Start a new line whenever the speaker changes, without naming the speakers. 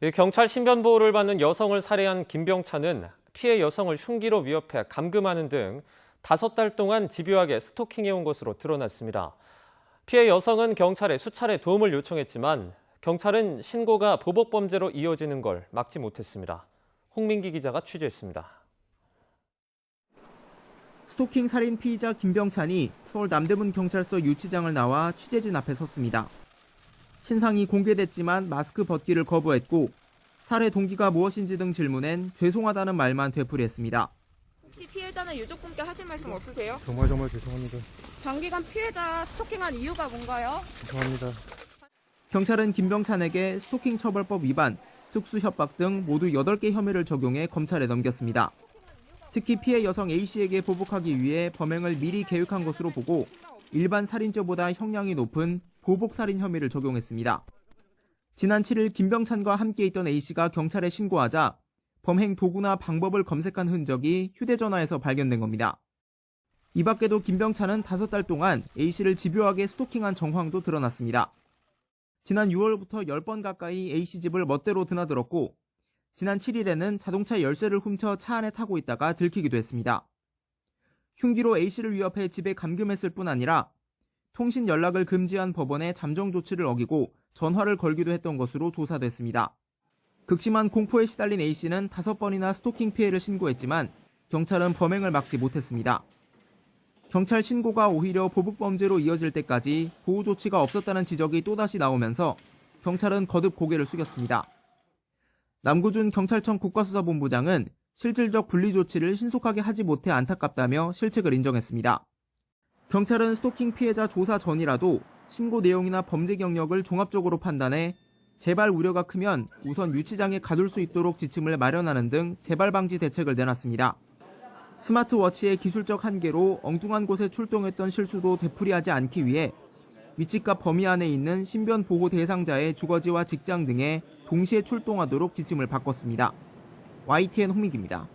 경찰 신변 보호를 받는 여성을 살해한 김병찬은 피해 여성을 흉기로 위협해 감금하는 등 5달 동안 집요하게 스토킹해온 것으로 드러났습니다. 피해 여성은 경찰에 수차례 도움을 요청했지만 경찰은 신고가 보복범죄로 이어지는 걸 막지 못했습니다. 홍민기 기자가 취재했습니다.
스토킹 살인 피의자 김병찬이 서울 남대문 경찰서 유치장을 나와 취재진 앞에 섰습니다. 신상이 공개됐지만 마스크 벗기를 거부했고 살해 동기가 무엇인지 등 질문엔 죄송하다는 말만 되풀이했습니다.
혹시 피해자는 유족분께 하실 말씀 없으세요?
정말 죄송합니다.
장기간 피해자 스토킹한 이유가 뭔가요?
죄송합니다.
경찰은 김병찬에게 스토킹 처벌법 위반, 특수 협박 등 모두 8개 혐의를 적용해 검찰에 넘겼습니다. 특히 피해 여성 A씨에게 보복하기 위해 범행을 미리 계획한 것으로 보고 일반 살인죄보다 형량이 높은 보복살인 혐의를 적용했습니다. 지난 7일 김병찬과 함께 있던 A씨가 경찰에 신고하자 범행 도구나 방법을 검색한 흔적이 휴대전화에서 발견된 겁니다. 이 밖에도 김병찬은 5달 동안 A씨를 집요하게 스토킹한 정황도 드러났습니다. 지난 6월부터 10번 가까이 A씨 집을 멋대로 드나들었고 지난 7일에는 자동차 열쇠를 훔쳐 차 안에 타고 있다가 들키기도 했습니다. 흉기로 A씨를 위협해 집에 감금했을 뿐 아니라 통신 연락을 금지한 법원의 잠정 조치를 어기고 전화를 걸기도 했던 것으로 조사됐습니다. 극심한 공포에 시달린 A씨는 5번이나 스토킹 피해를 신고했지만 경찰은 범행을 막지 못했습니다. 경찰 신고가 오히려 보복범죄로 이어질 때까지 보호 조치가 없었다는 지적이 또다시 나오면서 경찰은 거듭 고개를 숙였습니다. 남구준 경찰청 국가수사본부장은 실질적 분리 조치를 신속하게 하지 못해 안타깝다며 실책을 인정했습니다. 경찰은 스토킹 피해자 조사 전이라도 신고 내용이나 범죄 경력을 종합적으로 판단해 재발 우려가 크면 우선 유치장에 가둘 수 있도록 지침을 마련하는 등 재발 방지 대책을 내놨습니다. 스마트워치의 기술적 한계로 엉뚱한 곳에 출동했던 실수도 되풀이하지 않기 위해 위치값 범위 안에 있는 신변 보호 대상자의 주거지와 직장 등에 동시에 출동하도록 지침을 바꿨습니다. YTN 홍민기입니다.